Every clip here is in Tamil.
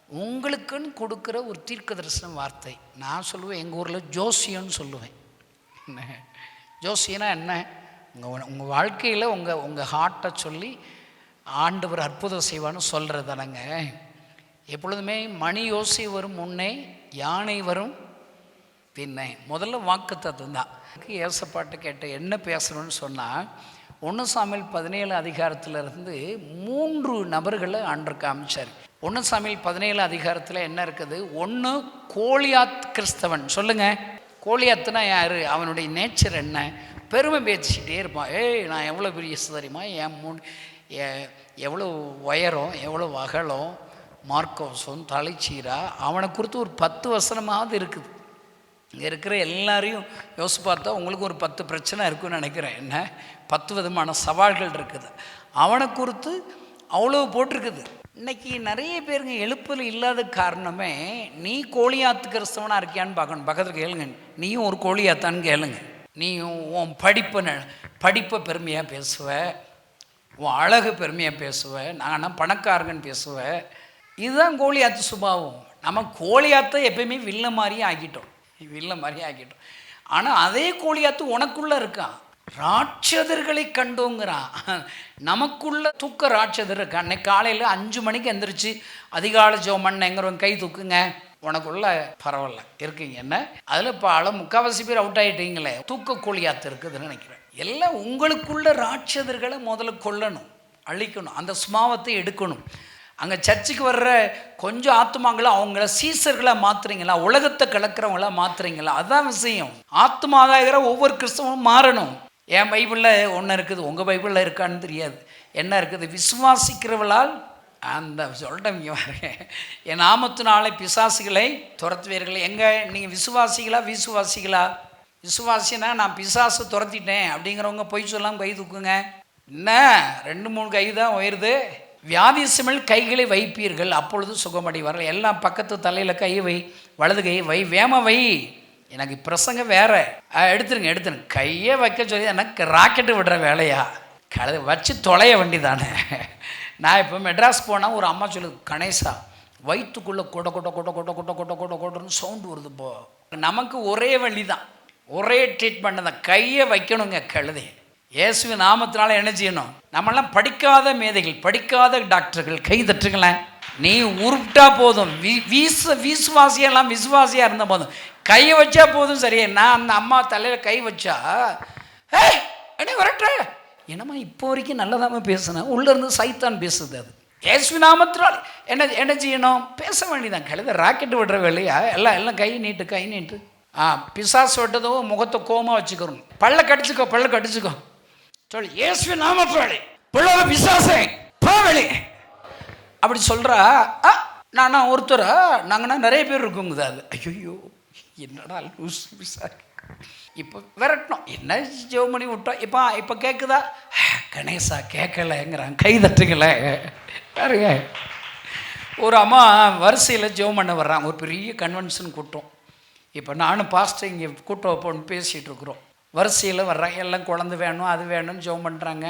உங்களுக்குன்னு கொடுக்குற ஒரு தீர்க்க தரிசன வார்த்தை. நான் சொல்லுவேன், எங்கள் ஊரில் ஜோசியன்னு சொல்லுவேன். என்ன ஜோசியனா என்ன? உங்கள் வாழ்க்கையில் உங்கள் ஹார்ட்டை சொல்லி ஆண்டவர் அற்புதம் செய்வான்னு சொல்கிறது தானங்க. எப்பொழுதுமே மணி யோசி வரும் முன்னே யானை வரும் பின்னே. முதல்ல வாக்கு தத்துவம் தான். ஏசப்பாட்டு கேட்ட என்ன பேசணும்னு சொன்னால், 1 சாமுவேல் 17 அதிகாரத்திலிருந்து 3 நபர்களை ஆண்டவர் காமிச்சார். 1 சாமுவேல் 17 அதிகாரத்தில் என்ன இருக்குது? 1 கோலியாத் கிறிஸ்தவன். சொல்லுங்கள், கோலியாத்துனா யார்? அவனுடைய நேச்சர் என்ன? பெருமை பேசிக்கிட்டே இருப்பான். நான் எவ்வளோ பெரிய தெரியுமா, எவ்வளோ உயரம், எவ்வளோ அகலம், மார்க்கோசம், தலைச்சீரா. அவனை குறித்து ஒரு 10 வசனமாவது இருக்குது. இங்கே இருக்கிற எல்லாரையும் யோசிச்சு பார்த்தா உங்களுக்கு ஒரு 10 பிரச்சனை இருக்குன்னு நினைக்கிறேன். என்ன 10 விதமான சவால்கள் இருக்குது. அவனை குறித்து அவ்வளோ போட்டிருக்குது. இன்றைக்கி நிறைய பேருங்க எழுப்பில் இல்லாத காரணமே, நீ கோலியாத்து கிறிஸ்தவனாக இருக்கியான்னு பார்க்கணும். பக்கத்தில் கேளுங்க, நீயும் ஒரு கோலியாத்தான்னு கேளுங்க. நீயும் உன் படிப்பை பெருமையாக பேசுவ, உன் அழகு பெருமையாக பேசுவ, நான் பணக்காரங்கன்னு பேசுவேன். இதுதான் கோலியாத்து சுபாவம். நம்ம கோலியாத்தை எப்பயுமே வில்ல மாதிரியே ஆக்கிட்டோம். ஆனால் அதே கோலியாத்து உனக்குள்ளே இருக்கான். ராட்சதர்களை கண்டோங்கிறான். நமக்குள்ள தூக்க ராட்சதர் இருக்கான். அன்னைக்கு காலையில் 5 மணிக்கு எந்திரிச்சு அதிகாலை ஜெபம் பண்ணேங்கிறவங்க கை தூக்குங்க. உனக்குள்ள பரவாயில்ல இருக்கீங்க. என்ன அதில் இப்போ முக்கால்வாசி பேர் அவுட் ஆகிட்டீங்களே. தூக்க கோலியாத்து இருக்குதுன்னு நினைக்கிறேன். எல்லாம் உங்களுக்குள்ள ராட்சதர்களை முதல்ல கொல்லணும், அழிக்கணும், அந்த சுபாவத்தை எடுக்கணும். அங்கே சர்ச்சுக்கு வர்ற கொஞ்சம் ஆத்மாங்களா அவங்கள சீசர்களாக மாற்றுறீங்களா, உலகத்தை கலக்கிறவங்களா மாற்றுறீங்களா? அதுதான் விஷயம். ஆத்மாதாகிற ஒவ்வொரு கிறிஸ்தவனும் மாறணும். என் பைபிளில் ஒன்று இருக்குது, உங்கள் பைபிளில் இருக்கான்னு தெரியாது. என்ன இருக்குது? விசுவாசிக்கிறவளால் அந்த சொல்லிட்டவங்க பாருங்க, என் நாமத்தினாலே பிசாசுகளை துரத்துவீர்கள். எங்கே நீங்கள் விசுவாசிகளா? விசுவாசினா நான் பிசாசு துரத்திட்டேன் அப்படிங்கிறவங்க பொய் சொல்லாமல் கை தூக்குங்க. என்ன 2-3 கை தான் உயருது. வியாதி சிமிழ் கைகளை வைப்பீர்கள், அப்பொழுது சுகமடைவார்கள். எல்லாம் பக்கத்து தலையில் கை வை, வலது கை வை, வேம வை. எனக்கு பிரசங்க வேற. எடுத்துருங்க. கையை வைக்க சொல்லி எனக்கு ராக்கெட்டு விடுற வேலையா? வச்சு தொலைய வண்டி தானே. நான் இப்போ மெட்ராஸ் போனால் ஒரு அம்மா சொல்லுது, கணேசா வயிற்றுக்குள்ளே கொட கொட்ட கொட்ட கொட்ட கொட்ட கொட்ட கொட்ட கொட்டன்னு சவுண்டு வருது. இப்போ நமக்கு ஒரே வழி தான், ஒரே ட்ரீட்மெண்ட் தான். கையை வைக்கணுங்க. கழுதை இயேசு நாமத்தினால என்ன செய்யணும்? நம்மளாம் படிக்காத மேதைகள், படிக்காத டாக்டர்கள் கை தட்டுங்களேன். நீ உருட்டா போதும். விசுவாசியெல்லாம் விசுவாசியாக இருந்த போதும், கையை வச்சா போதும். சரியே, நான் அந்த அம்மா தலையில் கை வச்சா என்ன வரட்ட என்னம்மா இப்போ வரைக்கும் நல்லதாம பேசுனேன், உள்ளேருந்து சைத்தான் பேசுது. அது இயேசு நாமத்தினால் என்ன செய்யணும்? பேச வேண்டியதான். கழுத ராக்கெட்டு விடுற வேலையா? எல்லாம் கை நீட்டு. பிசாசு விட்டதோ முகத்தை கோமா வச்சுக்கிறோம். பல்ல கடிச்சுக்கோ சொல்லி இயேசு நாமத்தினாலே பிள்ளை பிசாசே போவெளி அப்படி சொல்கிறா. நானா ஒருத்தரா? நாங்கன்னா நிறைய பேர் இருக்குங்க. அது ஐயோ என்னடா லூஸ் பிசா. இப்போ விரட்டணும். என்ன ஜெபம் பண்ணி விட்டோம். இப்போ கேட்குதா? கணேசா கேட்கலைங்கிறாங்க. கை தட்டுங்களே பாருங்க. ஒரு அம்மா வரிசையில் ஜெபம் பண்ண வர்றாங்க. ஒரு பெரிய கன்வென்ஷன் கூட்டம். இப்போ நானும் பாஸ்டர் இங்கே கூட்டம் வைப்போன்னு பேசிகிட்டு இருக்கிறோம். வரிசையில் வர்றாங்க. எல்லாம் குழந்தை வேணும், அது வேணும்னு ஜெபம் பண்ணுறாங்க.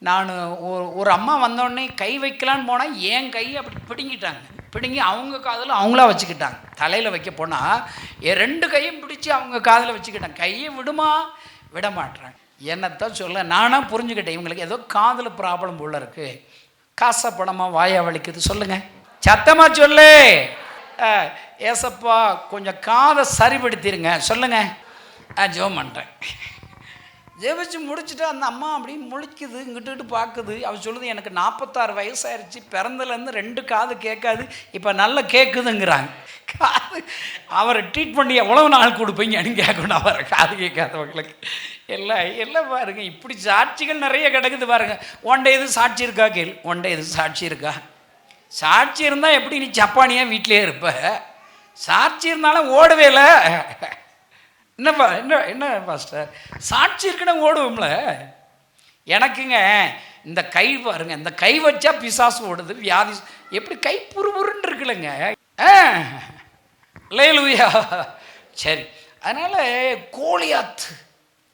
நான் ஒரு அம்மா வந்தோடனே கை வைக்கலான்னு போனால் என் கையை அப்படி பிடுங்கி அவங்க காதில் அவங்களா வச்சுக்கிட்டாங்க. தலையில் வைக்க போனால் 2 கையும் பிடிச்சி அவங்க காதில் வச்சுக்கிட்டாங்க. கையை விட மாட்டுறாங்க. என்னத்தான் சொல்ல, நானாக புரிஞ்சுக்கிட்டேன், இவங்களுக்கு ஏதோ காதில் ப்ராப்ளம் போல இருக்குது. காசை பணமாக வாயா வலிக்குது. சொல்லுங்கள், சத்தமாக சொல்லு. ஏசப்பா கொஞ்சம் காதை சரிப்படுத்திடுங்க. சொல்லுங்கள். ஜெபம் பண்ணுறேன். ஜெபிச்சு முடிச்சுட்டு அந்த அம்மா அப்படியே முழிக்குது, இங்கிட்டு பார்க்குது. அவள் சொல்லுது, எனக்கு 46 வயசாயிருச்சு, பிறந்தலேருந்து 2 காது கேட்காது, இப்போ நல்லா கேட்குதுங்கிறாங்க. காது அவரை ட்ரீட் பண்ணி எவ்வளோ நாள் கொடுப்பீங்கன்னு கேட்கணும். அவரை காது கேட்காதவங்களுக்கு எல்லாம் பாருங்க. இப்படி சாட்சிகள் நிறைய கிடக்குது பாருங்க. ஒன்றை இது சாட்சி இருக்கா கேள், ஒன்றை இது சாட்சி இருக்கா? சாட்சி இருந்தால் எப்படி நீ ஜப்பானியாக வீட்டிலே இருப்ப? சாட்சி இருந்தாலும் ஓடவே இல்லை. என்ன பாஸ்டர், சாட்சி இருக்குன்னா ஓடுவோம்ல. எனக்குங்க இந்த கை பாருங்க, இந்த கை வச்சா பிசாசு ஓடுது, வியாதி எப்படி கை புருன்னு இருக்குல்லங்க. அல்லேலூயா. சரி, அதனால்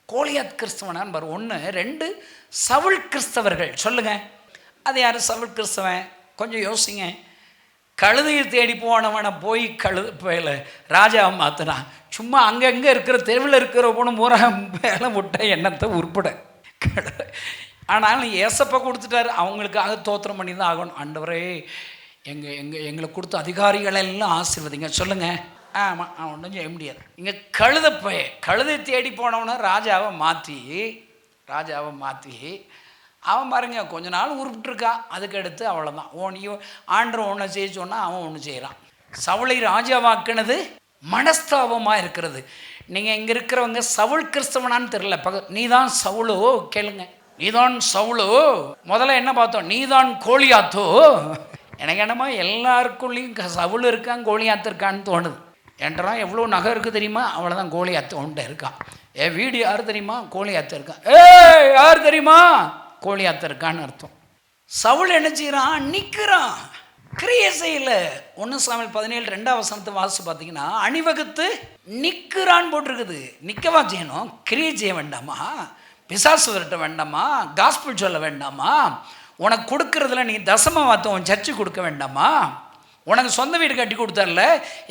கோலியாத் கிறிஸ்தவனான்னு பாரு. 1 2 சவுல் கிறிஸ்தவர்கள். சொல்லுங்கள், அது யார் சவுல் கிறிஸ்தவன்? கொஞ்சம் யோசிங்க. கழுதையை தேடி போனவனை போய் கழுத ராஜாவை மாற்றினான். சும்மா அங்கங்கே இருக்கிற தெருவில் இருக்கிற போன பூரா வேலை விட்ட எண்ணத்தை உருப்பட ஆனாலும் ஏசப்பா கொடுத்துட்டாரு. அவங்களுக்காக தோத்திரம் பண்ணி தான் ஆகணும். ஆண்டவரே எங்களை கொடுத்த அதிகாரிகளெல்லாம் ஆசீர்வதிங்க சொல்லுங்கள். ஆமாம், ஒன்றும் செய்ய முடியாது. இங்கே கழுதை தேடி போனவனை ராஜாவை மாற்றி அவன் பாருங்க கொஞ்ச நாள் உருப்பிட்டுருக்கான். அதுக்கடுத்து அவ்வளோதான். ஆண்டவர் ஒன்று செய்ய சொன்னால் அவன் ஒன்று செய்கிறான். சவுளை ராஜாவாக்குனது மனஸ்தாபமாக இருக்கிறது. நீங்கள் இங்கே இருக்கிறவங்க சவுல் கிறிஸ்தவனான்னு தெரியல. நீ தான் சவுளோ கேளுங்க. நீதான் சவுளோ. முதல்ல என்ன பார்த்தோம்? நீதான் கோலியாத்தோ. எனக்கு என்னமோ எல்லாருக்குள்ளேயும் சவுள் இருக்கான் கோலியாத்து இருக்கான்னு தோணுது. என்கிட்டலாம் எவ்வளோ நகை இருக்குது தெரியுமா? அவ்வளோதான் கோலியாத்து ஒன்றை இருக்கான். வீடு யார் தெரியுமா? கோலியாத்து இருக்கான். யார் தெரியுமா? கோலியாத்து இருக்கான்னு அர்த்தம். சவுல் என்ன செய்கிறான்? நிற்கிறான், கிரியை செய்யல. 1 சாமுவேல் 17:2 வாசித்து பார்த்தீங்கன்னா அணிவகுத்து நிற்கிறான்னு போட்டிருக்குது. நிற்கவா செய்யணும்? கிரியை செய்ய வேண்டாமா? பிசாசு விரட்ட வேண்டாமா? காஸ்பிள் சொல்ல வேண்டாமா? உனக்கு கொடுக்கறதுல நீ தசம வார்த்தை உன் சர்ச்சு கொடுக்க வேண்டாமா? உனக்கு சொந்த வீடு கட்டி கொடுத்தார்ல,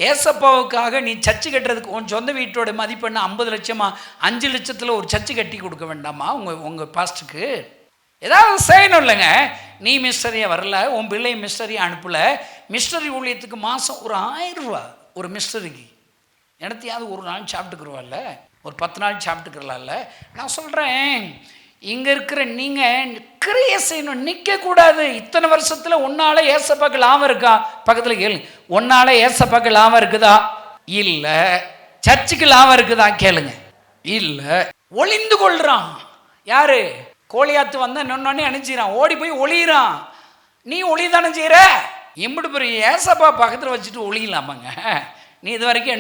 ஏசப்பாவுக்காக நீ சர்ச்சு கட்டுறதுக்கு உன் சொந்த வீட்டோட மதிப்பெண்ண 50 லட்சமா 5 லட்சத்தில் ஒரு சர்ச்சு கட்டி கொடுக்க வேண்டாமா? உங்கள் பாஸ்ட்டுக்கு ஏதாவது செய்யணும் இல்லைங்க. நீ மிஸ்டரியை வரல, உன் பிள்ளை மிஸ்டரியை அனுப்பலை. மிஸ்டரி ஊழியத்துக்கு மாதம் ஒரு 1000 ரூபா ஒரு மிஸ்டரிக்கு. எனத்தையாவது ஒரு நாள் சாப்பிட்டுக்குருவாள்ல, ஒரு 10 நாள் சாப்பிட்டுக்கிறலாம்ல. நான் சொல்கிறேன், இங்கே இருக்கிற நீங்கள் கிரியை செய்யணும், நிற்கக்கூடாது. இத்தனை வருஷத்தில் உன்னால் ஏசப்பாக்கு லாபம் இருக்கா? பக்கத்தில் கேளு. உன்னால் ஏசப்பாக்கு லாபம் இருக்குதா? இல்லை. சர்ச்சுக்கு லாபம் இருக்குதா? கேளுங்க. இல்லை. ஒளிந்து கொள்கிறான். யாரு? கோலியாத்து வந்தால் நின்னோடனே அனுப்பிச்சிடான், ஓடி போய் ஒளியிறான். நீ ஒளி தானே செய்கிற? இம்பிட்டு பெரிய ஏசப்பா பக்கத்தில் வச்சுட்டு ஒளியலாமாங்க? நீ இது வரைக்கும்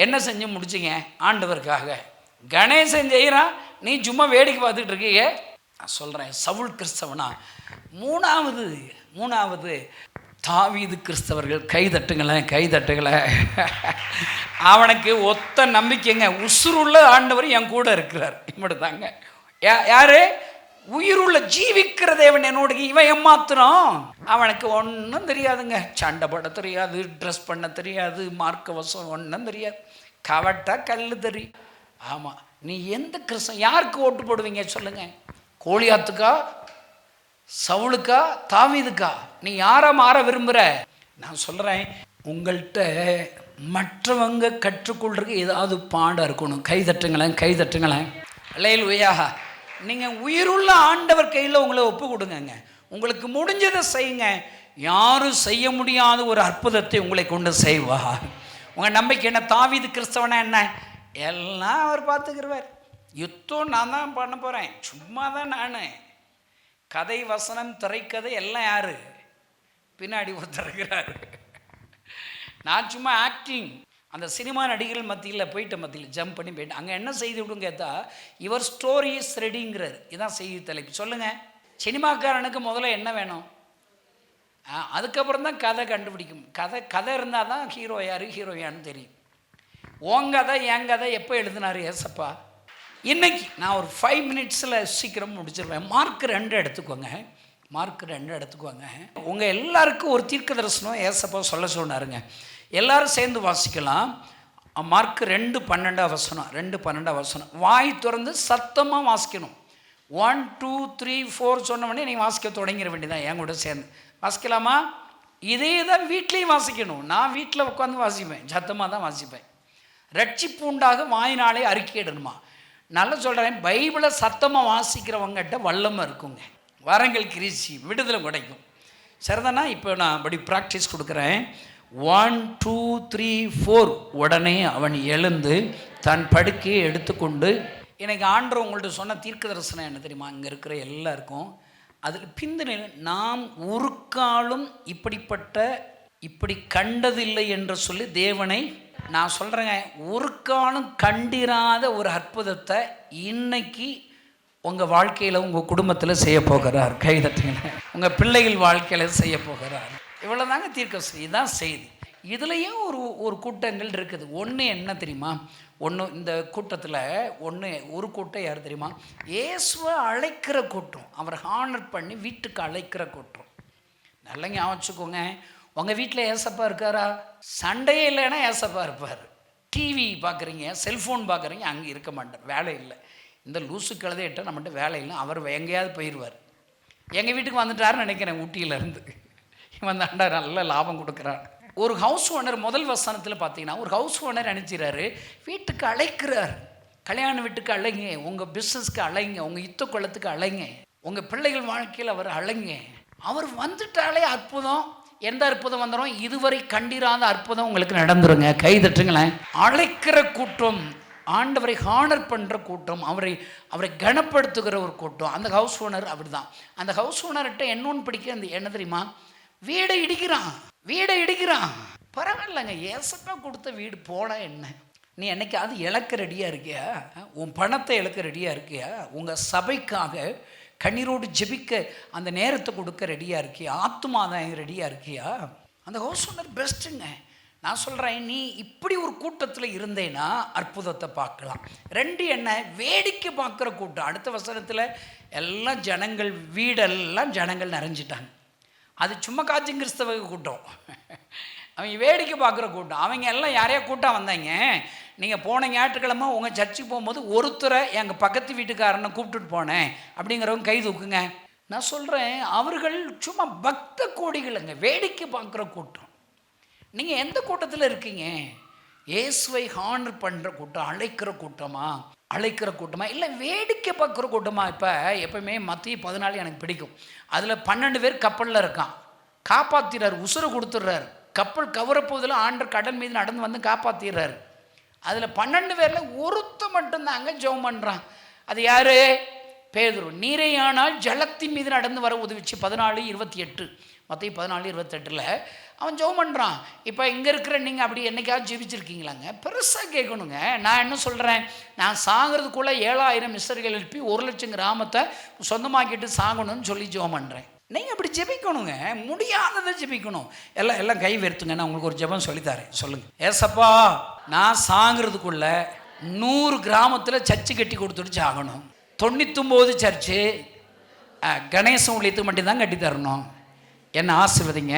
என்ன செஞ்சு முடிச்சிங்க ஆண்டவருக்காக? கணேசன் செய்கிறான், நீ சும்மா வேடிக்கை பார்த்துட்டு இருக்கீங்க. நான் சொல்கிறேன், சவுல் கிறிஸ்தவனா? மூணாவது தாவீது கிறிஸ்தவர்கள். கைதட்டுங்களேன். அவனுக்கு ஒத்த நம்பிக்கைங்க. உசுருள்ள ஆண்டவர் என் கூட இருக்கிறார். இப்படி தாங்க. யாரு? உயிருள்ள ஜீவிக்கிற தேவன் என்னோட. இவன் ஏமாத்துறான். அவனுக்கு ஒன்றும் தெரியாதுங்க. சண்டை போட தெரியாது, ட்ரெஸ் பண்ண தெரியாது, மார்க்க வசம் ஒன்றும் தெரியாது. கவட்டா கல் தெரியும். ஆமாம், நீ எந்த கிறிஸ்தவன் யாருக்கு ஓட்டு போடுவீங்க சொல்லுங்க? கோலியாத்துக்கா, சவுளுக்கா, தாவீதுக்கா? நீ யாரை மாற விரும்புகிற? நான் சொல்கிறேன், உங்கள்கிட்ட மற்றவங்க கற்றுக்கொள்றதுக்கு ஏதாவது பாடம் இருக்கணும். கைதட்டுங்களேன். அல்லேலூயா. நீங்கள் உயிருள்ள ஆண்டவர் கையில் உங்களை ஒப்பு கொடுங்க. உங்களுக்கு முடிஞ்சதை செய்யுங்க. யாரும் செய்ய முடியாத ஒரு அற்புதத்தை உங்களை கொண்டு செய்வார். உங்கள் நம்பிக்கை என்ன? தாவீது கிறிஸ்தவனா என்ன? எல்லாம் அவர் பார்த்துக்கிறவர். யுத்தம் நான் தான் பண்ண போகிறேன், சும்மா தான் நான். கதை, வசனம், திரைக்கதை எல்லாம் யார்? பின்னாடி ஒருத்தர் இருக்கிறார். நான் சும்மா ஆக்டிங். அந்த சினிமா நடிகர்கள் மத்தியில் ஜம்ப் பண்ணி போயிட்டு அங்கே என்ன செய்தி விடும் கேட்டால், யுவர் ஸ்டோரி இஸ் ரெடிங்கிறார். இதுதான் செய்தி தலைப்பு. சொல்லுங்கள், சினிமாக்காரனுக்கு முதல்ல என்ன வேணும்? அதுக்கப்புறம் தான் கதை கண்டுபிடிக்கும். கதை இருந்தால் தான் ஹீரோ யார், ஹீரோயான்னு தெரியும். ஓங்கதை என் கதை எப்போ எழுதினார் ஏசப்பா? இன்றைக்கி நான் ஒரு 5 மினிட்ஸில் சீக்கிரம் முடிச்சிருவேன். மார்க் 2 எடுத்துக்கோங்க. உங்கள் எல்லாருக்கும் ஒரு தீர்க்க தரிசனம் ஏசப்பா சொல்ல சொன்னாருங்க. எல்லாரும் சேர்ந்து வாசிக்கலாம். மார்க் 2:12. வாய் திறந்து சத்தமாக வாசிக்கணும். 1 2 3 4 சொன்னவொடனே நீங்கள் வாசிக்க தொடங்கிட வேண்டியதான். என் கூட சேர்ந்து வாசிக்கலாமா? இதே தான் வீட்லேயும் வாசிக்கணும். நான் வீட்டில் உட்காந்து வாசிப்பேன், சத்தமாக தான் வாசிப்பேன். ரட்சிப்பு உண்டாக வாயினாலே அறிக்கையிடணுமா? நல்லா சொல்கிறேன், பைபிளை சத்தமாக வாசிக்கிறவங்ககிட்ட வல்லமை இருக்குங்க. வரங்கள் கிரிச்சி விடுதலை கிடைக்கும். சரிதானா? இப்போ நான் அப்படி ப்ராக்டிஸ் கொடுக்குறேன். 1 2 3 4. உடனே அவன் எழுந்து தன் படுக்கையை எடுத்துக்கொண்டு. எனக்கு ஆண்டவர் உங்கள்கிட்ட சொன்ன தீர்க்க தரிசனம் என்ன தெரியுமா? இங்கே இருக்கிற எல்லாருக்கும் அதில் பிந்தின, நாம் ஒரு காலம் இப்படி கண்டதில்லை என்று சொல்லி தேவனை நான் சொல்கிறேங்க, ஒரு காலம் கண்டிராத ஒரு அற்புதத்தை இன்னைக்கு உங்கள் வாழ்க்கையில், உங்கள் குடும்பத்தில் செய்ய போகிறார். கைதட்டுங்க. உங்கள் பிள்ளைகள் வாழ்க்கையில் செய்ய போகிறார். இவ்வளோ தாங்க தீர்க்க. இதுதான் செய்தி. இதுலேயும் ஒரு கூட்டங்கள் இருக்குது. ஒன்று என்ன தெரியுமா? இந்த கூட்டத்தில் ஒரு கூட்டம் யார் தெரியுமா? இயேசுவை அழைக்கிற கூட்டம். அவர் ஹானர் பண்ணி வீட்டுக்கு அழைக்கிற கூட்டம். நல்லா ஞாபகம் வச்சுக்கோங்க. உங்கள் வீட்டில் ஏசப்பா இருக்காரா? சண்டையே இல்லைன்னா ஏசப்பா இருப்பார். டிவி பார்க்குறீங்க, செல்ஃபோன் பார்க்குறீங்க, அங்கே இருக்க மாட்டார். வேலை இல்லை. இந்த லூசு கழுதையிட்ட நம்மகிட்ட வேலை இல்லை, அவர் எங்கேயாவது போயிடுவார். எங்கள் வீட்டுக்கு வந்துட்டாருன்னு நினைக்கிறேன், ஊட்டியிலேருந்து. இவன் தாண்டா நல்ல லாபம் கொடுக்குறான். ஒரு ஹவுஸ் ஓனர் முதல் வசனத்தில் பார்த்தீங்கன்னா, ஒரு ஹவுஸ் ஓனர் நினச்சிறாரு, வீட்டுக்கு அழைக்கிறார். கல்யாண வீட்டுக்கு அழைங்க, உங்கள் பிஸ்னஸ்க்கு அழைங்க, உங்கள் யுத்த குளத்துக்கு அழைங்க, உங்கள் பிள்ளைகள் வாழ்க்கையில் அவர் அழைங்க. அவர் வந்துட்டாலே அற்புதம். எந்த அற்புதம் வந்துடும்? இதுவரை கண்டிராத அற்புதம் உங்களுக்கு நடந்துருங்க. கை தட்டுங்களேன். அழைக்கிற கூட்டம், ஆண்டவரை ஹானர் பண்ணுற கூட்டம், அவரை கனப்படுத்துகிற ஒரு கூட்டம். அந்த ஹவுஸ் ஓனர் அப்படி தான். அந்த ஹவுஸ் ஓனர்கிட்ட என்னொன்று பிடிக்க, அந்த என்ன தெரியுமா? வீடை இடிக்கிறான். பரவாயில்லைங்க, ஏசப்பா கொடுத்த வீடு போட என்ன? நீ என்னைக்காவது இழக்க ரெடியாக இருக்கியா? உன் பணத்தை இழக்க ரெடியாக இருக்கியா? உங்கள் சபைக்காக கண்ணீரோடு ஜெபிக்க அந்த நேரத்தை கொடுக்க ரெடியாக இருக்கியா? ஆத்துமாதான் ரெடியாக இருக்கியா? அந்த ஹவுஸ் ஓனர் பெஸ்ட்டுங்க. நான் சொல்கிறேன், நீ இப்படி ஒரு கூட்டத்தில் இருந்தேன்னா அற்புதத்தை பார்க்கலாம். 2 என்ன? வேடிக்கை பார்க்குற கூட்டம். அடுத்த வசனத்தில் எல்லாம் ஜனங்கள், வீடெல்லாம் ஜனங்கள் நிறைஞ்சிட்டாங்க. அது சும்மா காட்சி கிறிஸ்தவ கூட்டம். அவங்க வேடிக்கை பார்க்குற கூட்டம். அவங்க எல்லாம் யாரையா கூட்டம் வந்தாங்க. நீங்கள் போன ஞாயிற்றுக்கிழமை உங்கள் சர்ச்சுக்கு போகும்போது ஒருத்தரை எங்கள் பக்கத்து வீட்டுக்காரனை கூப்பிட்டுட்டு போனேன் அப்படிங்கிறவங்க கை தூக்குங்க. நான் சொல்கிறேன், அவர்கள் சும்மா பக்த கோடிகளுங்க, வேடிக்கை பார்க்குற கூட்டம். நீங்கள் எந்த கூட்டத்தில் இருக்கீங்க? இயேசுவை ஹானர் பண்ணுற கூட்டம், அழைக்கிற கூட்டமா இல்லை வேடிக்கை பார்க்குற கூட்டமா? இப்போ எப்பவுமே மத்திய 14 எனக்கு பிடிக்கும். அதில் 12 பேர் கப்பலில் இருக்கான், காப்பாற்றிடுறாரு, உசுறு கொடுத்துட்றாரு. கப்பல் கவரப்போதில் ஆண்டர் கடல் மீது நடந்து வந்து காப்பாற்றிடுறாரு. அதில் 12 பேரில் ஒருத்த மட்டும்தாங்க ஜெபம் பண்ணுறான். அது யார்? பேதுரு. நீரையானால் ஜலத்தின் மீது நடந்து வர உதவிச்சு. 14:28 மத்திய 14:28 அவன் ஜெபம் பண்ணுறான். இப்போ இங்கே இருக்கிற நீங்கள் அப்படி என்னைக்காவது ஜெபிச்சிருக்கீங்களாங்க? பெருசாக கேட்கணுங்க. நான் என்ன சொல்கிறேன், நான் சாகிறதுக்குள்ளே 7000 மிஸ்டர்கள் எழுப்பி 1,00,000 கிராமத்தை சொந்தமாக்கிட்டு சாகணும்னு சொல்லி ஜெபம் பண்ணுறேன். நீங்கள் அப்படி ஜெபிக்கணுங்க, முடியாததை ஜெபிக்கணும். எல்லாம் கை வெறுத்துங்க. நான் உங்களுக்கு ஒரு ஜெபம் சொல்லித்தரேன். சொல்லுங்கள். ஏசப்பா, நான் சாகிறதுக்குள்ள 100 கிராமத்தில் சர்ச்சு கட்டி கொடுத்துட்டு சாகணும். 99 சர்ச்சு கணேச ஊழியத்துக்கு மட்டும்தான் கட்டி தரணும். என்ன ஆசீர்வதிங்க.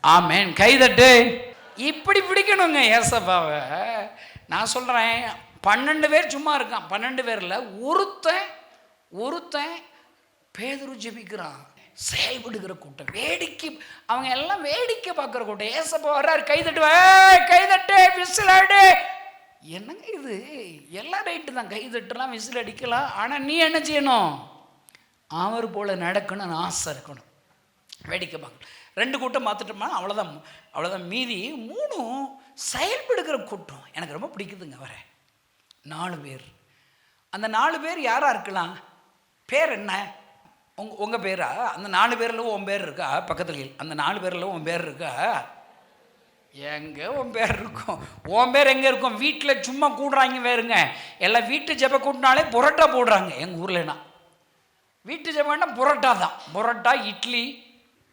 ஆமேன். கைதட்டு. இப்படி பிடிக்கணுங்க ஏசப்பாவை. நான் சொல்கிறேன், 12 பேர் சும்மா இருக்கான். 12 பேரில் ஒருத்தன் பேதுரு ஜெபிக்கிறான். செயல்படுகிற கூட்டம், வேடிக்கை, அவங்க எல்லாம் வேடிக்கை பார்க்குற கூட்டம். ஏசப்பா வர்றாரு, கைதட்டு, விசிலாடு. என்னங்க இது? எல்லாம் ரைட்டு தான், கைதட்டலாம், விசில் அடிக்கலாம். ஆனால் நீ என்ன செய்யணும்? அவர் போல் நடக்கணும்னு ஆசை இருக்கணும். வேடிக்கை பார்க்கணும். 2 கூட்டம் பார்த்துட்டோம்னா அவ்வளோதான். மீதி 3 செயல்படுகிற கூட்டம் எனக்கு ரொம்ப பிடிக்குதுங்க. வர 4 பேர். அந்த 4 பேர் யாராக இருக்கலாம்? பேர் என்ன? உங்கள் பேரா? அந்த 4 பேரில் உன் பேர் இருக்கா? பக்கத்தில் அந்த 4 பேரில் உன் பேர் இருக்கா? எங்கே உன் பேர் இருக்கும்? உன் பேர் எங்கே இருக்கும்? வீட்டில் சும்மா கூடுறாங்க வேறுங்க. எல்லாம் வீட்டு ஜெப கூட்டினாலே புரோட்டா போடுறாங்க. எங்கள் ஊர்லனா வீட்டு ஜெபம்னா புரோட்டா தான். புரோட்டா, இட்லி.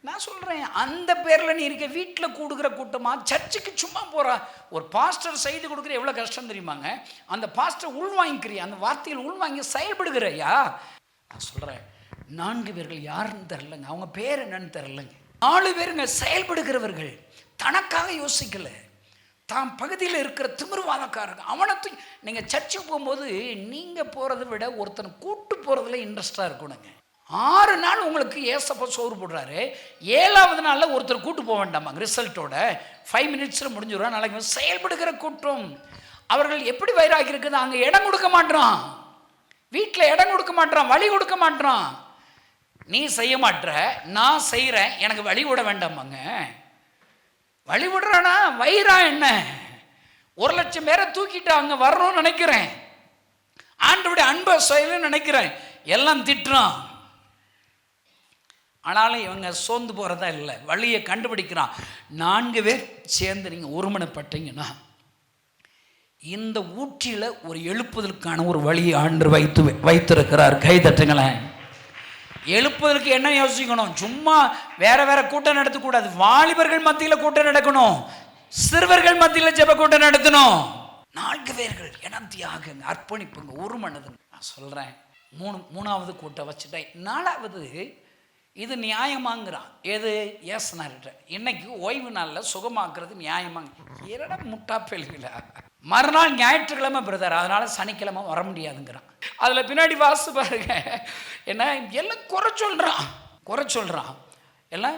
நான் சொல்கிறேன், அந்த பேரில் நீ இருக்க. வீட்டில் கூடுகிற கூட்டமாக சர்ச்சுக்கு சும்மா போகிறா. ஒரு பாஸ்டர் செய்து கொடுக்குற எவ்வளோ கஷ்டம் தெரியுமாங்க? அந்த பாஸ்டர் உள்வாங்கிக்கிறியா? அந்த வார்த்தைகள் உள்வாங்கி செயல்படுகிறையா? நான் சொல்கிறேன், 4 பேர்கள் யாருன்னு தெரிலங்க, அவங்க பேர் என்னன்னு தெரிலங்க. 4 பேருங்க செயல்படுகிறவர்கள். தனக்காக யோசிக்கல, தான் பகுதியில் இருக்கிற திமிர்வாதக்காரங்க அவனை நீங்கள் சர்ச்சுக்கு போகும்போது நீங்கள் போகிறத விட ஒருத்தனை கூட்டு போகிறதுல இன்ட்ரெஸ்டாக இருக்கணுங்க. 6 நாள் உங்களுக்கு ஏசப்பா சோறு போடுறாரு, 7வது நாளில் ஒருத்தர் கூட்டு போக வேண்டாமாங்க. ரிசல்ட்டோட 5 மினிட்ஸில் முடிஞ்சிடும். நாளைக்கு செயல்படுகிற கூட்டம். அவர்கள் எப்படி வைராகி இருக்குது? அங்கே இடம் கொடுக்க மாட்டான், வீட்டில் இடம் கொடுக்க மாட்டான், வழி கொடுக்க மாட்டான். நீ செய்ய மாட்ட, நான் செய்கிறேன், எனக்கு வழி விட வேண்டாமாங்க. வழி விடுறானா வயிறா என்ன? 1,00,000 பேரை தூக்கிட்டு அங்கே வரணும்னு நினைக்கிறேன். ஆண்டவருடைய அன்பை செய்யணும்னு நினைக்கிறேன். எல்லாம் திட்டுறான். ஆனாலும் இவங்க சோர்ந்து போகிறதா இல்லை, வழியை கண்டுபிடிக்கிறான். 4 பேர் சேர்ந்து நீங்கள் ஒருமனப்பட்டீங்கன்னா இந்த ஊற்றியில் ஒரு எழுப்புதலுக்கான ஒரு வழியை ஆண்டு வைத்திருக்கிறார். கை தட்டுங்களேன். எழுப்புதலுக்கு என்ன யோசிக்கணும்? சும்மா வேற கூட்டம் நடத்தக்கூடாது. வாலிபர்கள் மத்தியில் கூட்டம் நடக்கணும், சிறுவர்கள் மத்தியில் ஜெப கூட்டம் நடத்தணும். 4 பேர்கள் இடம் தியாகுங்க, அர்ப்பணிப்புங்க, ஒரு மனதுங்க. நான் சொல்கிறேன், 3வது கூட்டம் வச்சுட்டேன். 4வது இது நியாயமாங்கிறான். எது? ஏசுனார்கிட்ட. இன்னைக்கு ஓய்வு நாளில் சுகமாக்குறது நியாயமாங்க. இரட முட்டா பெல்களா. மறுநாள் ஞாயிற்றுக்கிழமை பிரதர், அதனால் சனிக்கிழமை வர முடியாதுங்கிறான். அதில் பின்னாடி வாசு பாருங்க, என்ன எல்லாம் குறை சொல்கிறான் எல்லாம்.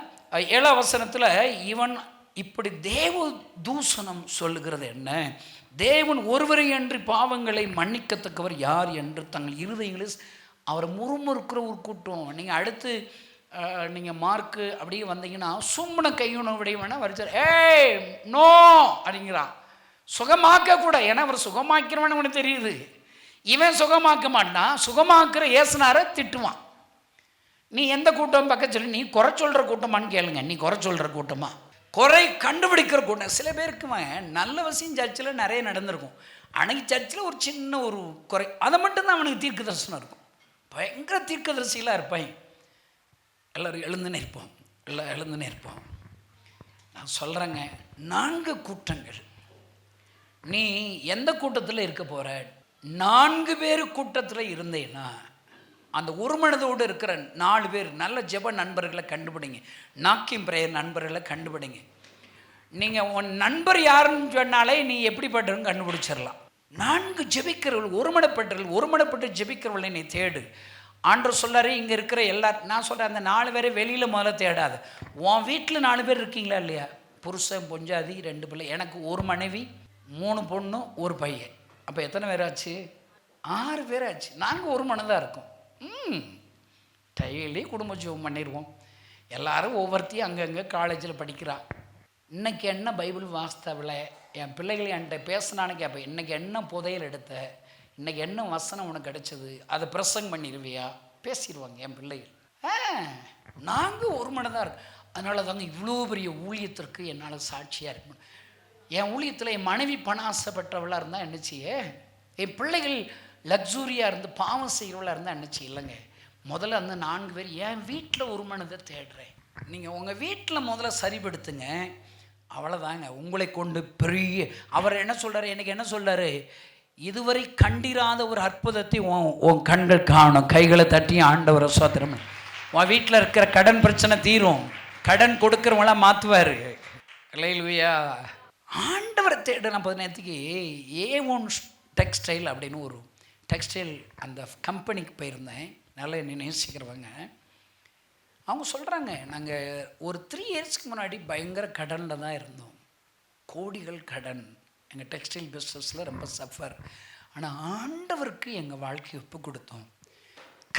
7ஆம் வசனத்தில் இவன் இப்படி தேவ தூஷணம் சொல்லுகிறது என்ன? தேவன் ஒருவரை அன்றி பாவங்களை மன்னிக்கத்தக்கவர் யார் என்று தங்கள் இருதயங்களில் அவரை முறுமுறுக்கிற ஒரு கூட்டம். நீங்கள் அடுத்து நீங்கள் மார்க்கு அப்படியே வந்தீங்கன்னா சும்மனை கையுணவுடைய வேணால் வரிச்சார், ஏய் நோ அப்படிங்கிறான். சுகமாக்க கூட, ஏன்னா அவர் சுகமாக்கிறவனு உனக்கு தெரியுது. இவன் சுகமாக்க மாட்டான், சுகமாக்குற ஏசுனாரை திட்டுவான். நீ எந்த கூட்டம் பக்கம் சொல்லி, நீ குறை சொல்கிற கூட்டமான்னு கேளுங்க. நீ குறை சொல்கிற கூட்டமா, குறை கண்டுபிடிக்கிற கூட்டம். சில பேருக்கு நல்ல விஷயம் சர்ச்சில் நிறைய நடந்திருக்கும், அன்னைக்கு சர்ச்சில் ஒரு சின்ன ஒரு குறை, அதை மட்டும்தான் அவனுக்கு தீர்க்க தரிசனம் இருக்கும். பயங்கர தீர்க்க தரிசிலாம் இருப்பாங்க. எல்லோரும் எழுந்துன்னு இருப்போம். நான் சொல்கிறேங்க, 4 கூட்டங்கள். நீ எந்த கூட்டத்தில் இருக்க போகிற? 4 பேர் கூட்டத்தில் இருந்தேன்னா அந்த ஒரு மனதோடு இருக்கிற 4 பேர் நல்ல ஜெப நண்பர்களை கண்டுபிடிங்க. நாக்கிங் பிரேயர் நண்பர்களை கண்டுபிடிங்க. நீங்கள் உன் நண்பர் யாருன்னு சொன்னாலே நீ எப்படிப்பட்டவங்க கண்டுபிடிச்சிடலாம். 4 ஜெபிக்கிறவர்கள், ஒருமனப்பட்டு ஜெபிக்கிறவர்களை நீ தேடு. ஆண்டவர் சொல்கிறாரு, இங்கே இருக்கிற நான் சொல்கிறேன், அந்த 4 பேரை வெளியில் முதல்ல தேடாது. உன் வீட்டில் 4 பேர் இருக்கீங்களா இல்லையா? புருஷன், பொஞ்சாதி, 2 பிள்ளை. எனக்கு 1 மனைவி, 3 பொண்ணு, 1 பையன். அப்போ எத்தனை பேர் ஆச்சு? 6 பேர் ஆச்சு. நாங்கள் ஒரு மனதாக இருக்கோம். டெய்லி குடும்ப ஜெபம் பண்ணிடுவோம். எல்லாரும் ஒவ்வொருத்தையும் அங்கங்கே காலேஜில் படிக்கிறா. இன்றைக்கி என்ன பைபிள் வாஸ்தவில்லை, என் பிள்ளைகள் என்கிட்ட பேசினான்னு கேட்பேன். இன்றைக்கி என்ன புதையல் எடுத்த, இன்றைக்கி என்ன வசனம் உனக்கு கிடைச்சது, அதை பிரசங்கம் பண்ணிடுவியா? பேசிடுவாங்க என் பிள்ளைகள். நாங்கள் ஒரு மனதாக இருக்கோம். அதனால தாங்க இவ்வளோ பெரிய ஊழியத்திற்கு என்னால் சாட்சியாக இருக்கணும். என் ஊழியத்தில் என் மனைவி பண ஆசைப்பட்டவளாக இருந்தால் என்னச்சியே, என் பிள்ளைகள் லக்ஸூரியாக இருந்து பாவம் செய்கிறவளாக இருந்தால் என்னச்சு இல்லைங்க. முதல்ல அந்த 4 பேர் என் வீட்டில் ஒரு மனதை தேடுறேன். நீங்கள் உங்கள் வீட்டில் முதல்ல சரிப்படுத்துங்க. அவ்வளோதாங்க. உங்களை கொண்டு பெரிய அவர் என்ன சொல்கிறார், எனக்கு என்ன சொல்கிறாரு, இதுவரை கண்டிராத ஒரு அற்புதத்தை உன் கண்கள் காணும். கைகளை தட்டி ஆண்டவரை சோத்திரம். உன் வீட்டில் இருக்கிற கடன் பிரச்சனை தீரும். கடன் கொடுக்குறவங்களாம் மாற்றுவார். அல்லேலூயா. ஆண்டவரை தேடு. நான் 10 நேரத்துக்கு A1 டெக்ஸ்டைல் அப்படின்னு ஒரு டெக்ஸ்டைல் அந்த கம்பெனிக்கு போயிருந்தேன். நல்லா என்னை நேசிக்கிறவங்க அவங்க சொல்கிறாங்க, நாங்கள் ஒரு 3 இயர்ஸ்க்கு முன்னாடி பயங்கர கடனில் தான் இருந்தோம். கோடிகள் கடன். எங்கள் டெக்ஸ்டைல் பிஸ்னஸில் ரொம்ப சஃபர். ஆனால் ஆண்டவருக்கு எங்கள் வாழ்க்கையை ஒப்பு கொடுத்தோம்.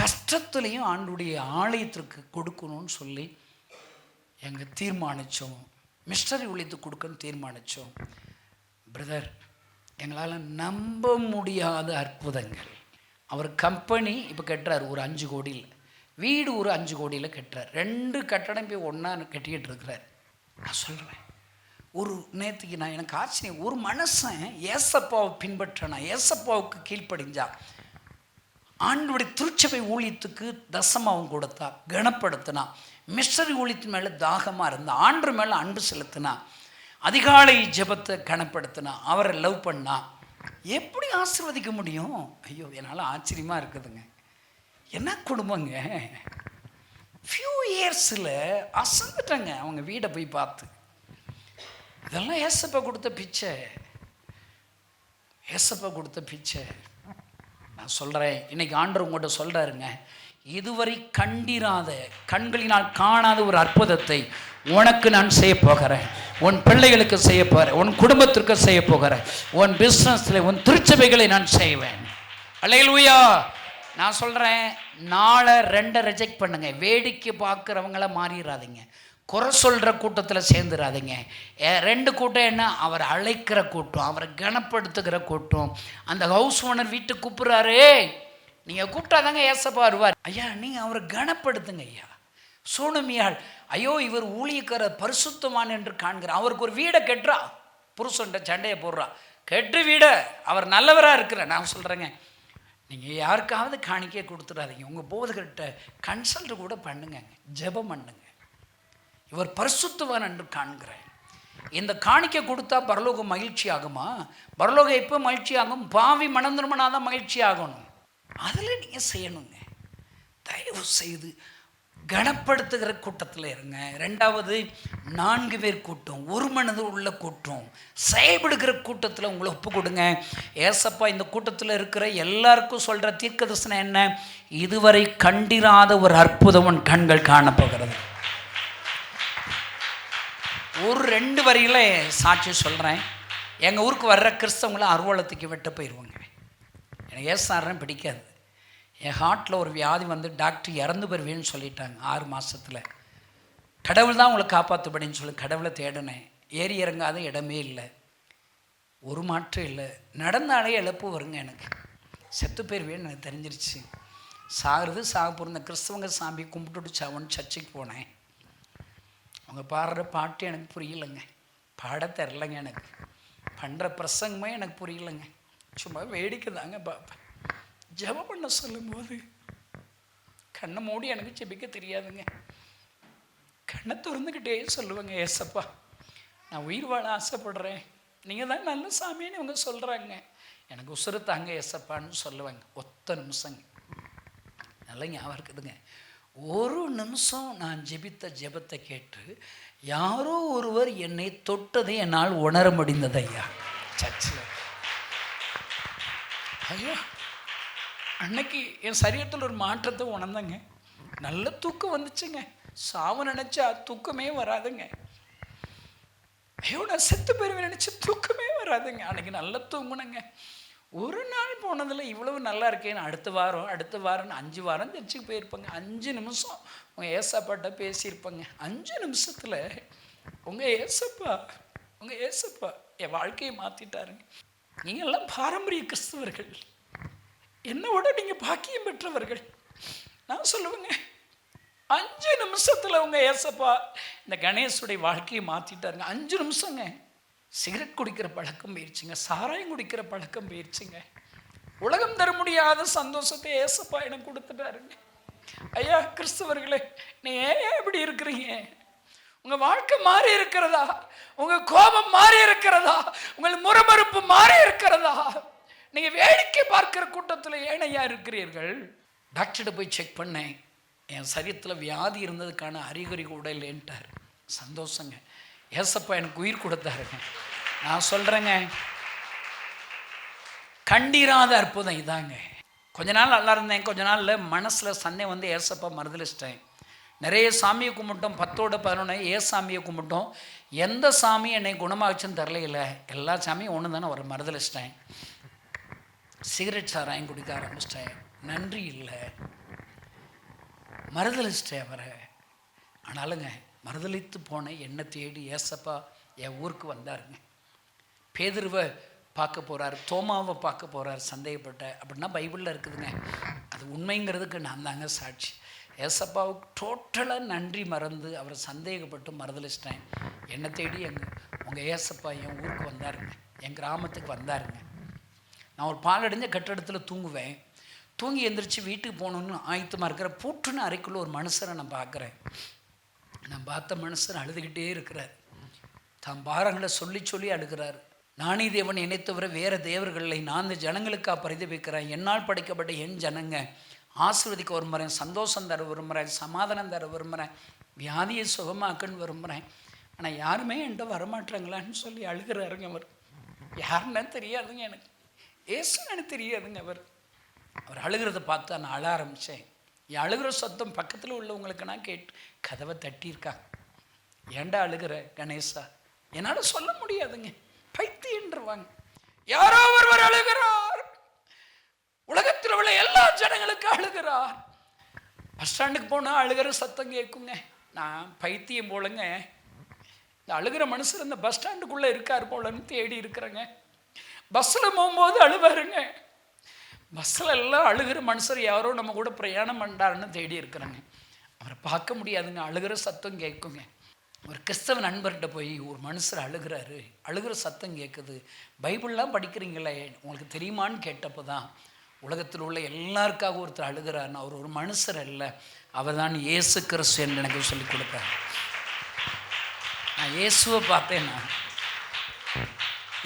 கஷ்டத்துலேயும் ஆண்டுடைய ஆலயத்திற்கு கொடுக்கணும்னு சொல்லி எங்கள் தீர்மானித்தோம். மிஸ்டரி ஊழியத்துக்கு கொடுக்கணும்னு தீர்மானித்தோம். பிரதர், எங்களால் நம்ப முடியாத அற்புதங்கள். அவர் கம்பெனி இப்போ கட்டுறார் ஒரு 5 கோடியில், வீடு ஒரு 5 கோடியில் கட்டுறார். 2 கட்டடம் போய் ஒன்றா கட்டிக்கிட்டு இருக்கிறார். நான் சொல்கிறேன், ஒரு நேற்றுக்கு நான் எனக்கு ஆச்சரியம், ஒரு மனுஷன் ஏசப்பாவை பின்பற்றினா, ஏசப்பாவுக்கு கீழ்ப்படிஞ்சா, ஆண்டவருடைய திருச்சபை ஊழியத்துக்கு தசமாவும் கொடுத்தா, கனப்படுத்தினா, மிஸ்டரி ஊழியத்தின் மேலே தாகமாக இருந்தா, ஆண்டு மேலே அன்பு செலுத்தினா, அதிகாலை ஜெபத்தை கனப்படுத்தினா, அவரை லவ் பண்ணா, எப்படி ஆசீர்வதிக்க முடியும்? ஐயோ, என்னால் ஆச்சரியமாக இருக்குதுங்க. என்ன குடும்பங்க. ஃபியூ இயர்ஸில் அசந்துட்டாங்க அவங்க வீடை போய் பார்த்து. இதெல்லாம் ஏசப்பா கொடுத்த பிச்சை, ஏசப்பா கொடுத்த பிச்சை. நான் சொல்கிறேன், இன்றைக்கி ஆண்டவர் உங்கள்கிட்ட சொல்கிறாருங்க, இதுவரை கண்டிராத, கண்களினால் காணாத ஒரு அற்புதத்தை உனக்கு நான் செய்ய போகிறேன். உன் பிள்ளைகளுக்கு செய்ய போகிறேன், உன் குடும்பத்திற்கு செய்ய போகிறேன், உன் பிஸ்னஸில், உன் திருச்சபைகளை நான் செய்வேன். அல்லேலூயா. நான் சொல்கிறேன், நாளை 2 ரிஜெக்ட் பண்ணுங்க. வேடிக்கை பார்க்குறவங்கள மாறிடாதீங்க. குறை சொல்கிற கூட்டத்தில் சேர்ந்துடாதீங்க. 2 கூட்டம் என்ன, அவர் அழைக்கிற கூட்டம், அவரை கனப்படுத்துகிற கூட்டம். அந்த ஹவுஸ் ஓனர் வீட்டுக்கு கூப்பிட்றாரு, நீங்கள் கூப்பிட்டாதாங்க ஏசப்பா வருவார். ஐயா, நீங்கள் அவரை கனப்படுத்துங்க ஐயா. சூனமியாள், ஐயோ இவர் ஊழியக்காரர் பரிசுத்தவான் என்று காண்கிறார். அவருக்கு ஒரு வீடை கெட்டுறா, புருஷன்ட்ட சண்டையை போடுறா, கெட்டு வீடை, அவர் நல்லவராக இருக்கிற. நான் சொல்கிறேங்க, நீங்கள் யாருக்காவது காணிக்கே கொடுத்துடாதீங்க. உங்கள் போதகர்கிட்ட கன்சல்ட் கூட பண்ணுங்க, ஜெபம் பண்ணுங்க. இவர் பரிசுத்தவான் என்று காண்கிறேன். இந்த காணிக்கை கொடுத்தா பரலோகம் மகிழ்ச்சி ஆகுமா? பரலோகம் எப்போ மகிழ்ச்சி ஆகும்? பாவி மனந்திருமனாதான் மகிழ்ச்சி ஆகணும். அதில் நீங்கள் செய்யணுங்க. தயவு செய்து கனப்படுத்துகிற கூட்டத்தில் இருங்க. ரெண்டாவது, 4 பேர் கூட்டம், ஒரு மனது உள்ள கூட்டம், செயல்படுகிற கூட்டத்தில் உங்களை ஒப்பு கொடுங்க. ஏசப்பா இந்த கூட்டத்தில் இருக்கிற எல்லாருக்கும் சொல்கிற தீர்க்க தரிசனம் என்ன? இதுவரை கண்டிராத ஒரு அற்புதம் உன் கண்கள் காணப்போகிறது. ஒரு 2 வரியில் சாட்சி சொல்கிறேன். எங்கள் ஊருக்கு வர்ற கிறிஸ்தவங்களை அருவலத்துக்கு வெட்ட போயிடுவாங்க. எனக்கு ஏசாடுறேன் பிடிக்காது. என் ஹார்ட்டில் ஒரு வியாதி வந்து டாக்டர் இறந்து போயிருவேன்னு சொல்லிட்டாங்க 6 மாதத்தில். கடவுள் தான் உங்களை காப்பாற்றுபடின்னு சொல்லி கடவுளை தேடினேன். ஏறி இறங்காத இடமே இல்லை, ஒரு மாற்றம் இல்லை. நடந்தாலே இழப்பு வருங்க. எனக்கு செத்து போயிருவேன்னு எனக்கு தெரிஞ்சிருச்சு. சாகுறது சாக போகிற கிறிஸ்தவங்க சாமி கும்பிட்டுட்டு சாவன்னு சர்ச்சைக்கு போனேன். அவங்க பாடுற பாட்டு எனக்கு புரியலைங்க, பாட தெரிலங்க, எனக்கு பண்ணுற பிரசங்கமே எனக்கு புரியலைங்க. சும்மா வேடிக்கை தாங்க பார்ப்பேன். ஜெபம் பண்ண சொல்லும்போது கண்ணை மூடி எனக்கு ஜெபிக்க தெரியாதுங்க. கண்ணை திறந்துக்கிட்டே சொல்லுவேங்க, ஏசப்பா நான் உயிர் வாழ ஆசைப்படுறேன், நீங்கள் தான் நல்ல சாமின்னு இவங்க சொல்கிறாங்க, எனக்கு உசுறு தாங்க ஏசப்பான்னு சொல்லுவாங்க. ஒத்த நிமிஷங்க, நல்லா ஞாபகம் இருக்குதுங்க. ஒரு நிமிஷம் நான் ஜெபித்த ஜெபத்தை கேட்டு யாரோ ஒருவர் என்னை தொட்டதை என்னால் உணர முடிந்தது ஐயா சர்ச்சில். ஐயா அன்னைக்கு என் சரீரத்தில் ஒரு மாற்றத்தை உணர்ந்தேங்க. நல்ல தூக்கம் வந்துச்சுங்க. சாவு நினச்சா தூக்கமே வராதுங்க. ஐயோ நான் செத்து போயிருவேன் நினச்சி தூக்கமே வராதுங்க. அன்னைக்கு நல்லா தூங்குனேங்க. ஒரு நாள் போனதில் இவ்வளவு நல்லா இருக்கேன்னு அடுத்த வாரம் 5 வாரம் சர்ச்சுக்கு போயிருப்பாங்க. 5 நிமிஷம் உங்கள் ஏசப்பாட்ட பேசியிருப்பாங்க. 5 நிமிஷத்தில் உங்கள் ஏசப்பா என் வாழ்க்கையை மாற்றிட்டாருங்க. நீங்கள் எல்லாம் பாரம்பரிய கிறிஸ்தவர்கள், என்னோட நீங்கள் பாக்கியம் பெற்றவர்கள். நான் சொல்லுவேங்க, 5 நிமிஷத்தில் உங்கள் ஏசப்பா இந்த கணேசுடைய வாழ்க்கையை மாற்றிட்டாருங்க. 5 நிமிஷங்க. சிகரெட் குடிக்கிற பழக்கம் போயிடுச்சுங்க, சாராயம் குடிக்கிற பழக்கம் போயிடுச்சுங்க. உலகம் தர முடியாத சந்தோஷத்தை ஏசப்பா எனக்கு கொடுத்துட்டாருங்க. ஐயா கிறிஸ்தவர்களே, நீ ஏன் இப்படி இருக்கிறீங்க? உங்கள் வாழ்க்கை மாறி இருக்கிறதா? உங்கள் கோபம் மாறி இருக்கிறதா? உங்கள் முறமறுப்பு மாறி இருக்கிறதா? நீங்கள் வேடிக்கை பார்க்கிற கூட்டத்தில் ஏனையா இருக்கிறீர்கள்? டாக்டர்கிட்ட போய் செக் பண்ணேன், என் சரீரத்தில் வியாதி இருந்ததுக்கான அறிகுறி கூட இல்லைன்ட்டார். சந்தோஷங்க, ஏசப்பா எனக்கு உயிர் கொடுத்தாருங்க. நான் சொல்கிறேங்க, கண்டிராத அற்புதம் இதாங்க. கொஞ்ச நாள் நல்லா இருந்தேன், கொஞ்ச நாளில் மனசில் சந்தேகம் வந்து ஏசப்பா மறுதலிச்சிட்டேன். நிறைய சாமியை கும்பிட்டோம், 10ஓட 11 சாமியை கும்பிட்டோம். எந்த சாமி என்னை குணமாகச்சுன்னு தரலையில்லை, எல்லா சாமியும் ஒன்று தானே ஒரு மறுதலிச்சிட்டேன். சிகரெட் சாராயம் குடிக்க ஆரம்பிச்சிட்டேன். நன்றி இல்லை, மறுதலிச்சிட்டேன் அவரை. ஆனாலுங்க மறுதலித்து போன என்னை தேடி ஏசப்பா என் ஊருக்கு வந்தாருங்க. பேதுருவை பார்க்க போகிறார், தோமாவை பார்க்க போகிறார் சந்தேகப்பட்ட. அப்படின்னா பைபிளில் இருக்குதுங்க, அது உண்மைங்கிறதுக்கு நான் தாங்க சாட்சி. ஏசப்பாவுக்கு டோட்டலாக நன்றி மறந்து அவரை சந்தேகப்பட்டு மறுதலிச்சிட்டேன். என்னை தேடி உங்கள் ஏசப்பா என் ஊருக்கு வந்தாருங்க, என் கிராமத்துக்கு வந்தாருங்க. நான் ஒரு பாலடைஞ்ச கட்டடத்தில் தூங்குவேன். தூங்கி எந்திரிச்சு வீட்டுக்கு போகணுன்னு ஆயத்தமாக இருக்கிற பூட்டுன்னு அறைக்குள்ளே ஒரு மனுஷரை நான் பார்க்குறேன். நான் பார்த்த மனுஷன் அழுதுகிட்டே இருக்கிறார். தான் பாரங்களை சொல்லி சொல்லி அழுகிறார். நானே தேவன் என்னை தவிர வேறு தேவர்களை நான் இந்த ஜனங்களுக்காக பரிதபிக்கிறேன். என்னால் படைக்கப்பட்ட என் ஜனங்க ஆசீர்வதிக்க விரும்புகிறேன், சந்தோஷம் தர விரும்புகிறேன், சமாதானம் தர விரும்புகிறேன், வியாதியை சுகமாக்குன்னு விரும்புகிறேன். ஆனால் யாருமே என்கிட்ட வரமாட்டாங்களான்னு சொல்லி அழுகிறாருங்க. அவர் யாருன்னு தெரியாதுங்க, எனக்கு ஏசுன்னு எனக்கு தெரியாதுங்க. அவர் அழுகிறத பார்த்து நான் அழ ஆரம்பித்தேன். என் அழுகிற சத்தம் பக்கத்தில் உள்ளவங்களுக்கு நான் கேட்டு கதவை தட்டியிருக்காங்க. ஏண்டா அழுகிற கணேசா? என்னால் சொல்ல முடியாதுங்க, பைத்தியன்றவாங்க. யாரோ ஒருவர் அழுகிறார், உலகத்தில் உள்ள எல்லா ஜனங்களுக்கும் அழுகிறார். பஸ் ஸ்டாண்டுக்கு போனால் அழுகிற சத்தம் கேட்குங்க. நான் பைத்தியம் போலங்க, இந்த அழுகிற மனுஷர் இந்த பஸ் ஸ்டாண்டுக்குள்ளே இருக்கார் போலன்னு தேடி இருக்கிறேங்க. பஸ்ஸில் போகும்போது அழுவாருங்க. பஸ்ஸில் எல்லாம் அழுகிற மனுஷர் யாரோ நம்ம கூட பிரயாணம் பண்ணாருன்னு தேடி இருக்கிறாங்க. அவரை பார்க்க முடியாதுங்க, அழுகிற சத்தம் கேட்குங்க. ஒரு கிறிஸ்தவ நண்பர்கிட்ட போய் ஒரு மனுஷர் அழுகிறாரு, அழுகிற சத்தம் கேட்குது, பைபிள்லாம் படிக்கிறீங்களே உங்களுக்கு தெரியுமான்னு கேட்டப்போ தான் உலகத்தில் உள்ள எல்லாருக்காக ஒருத்தர் அழுகிறாருன்னு, அவர் ஒரு மனுஷர் இல்லை, அவர் தான் இயேசு கிறிஸ்து என்று எனக்கு சொல்லிக் கொடுத்தார். நான் இயேசுவை பார்த்தேன். நான்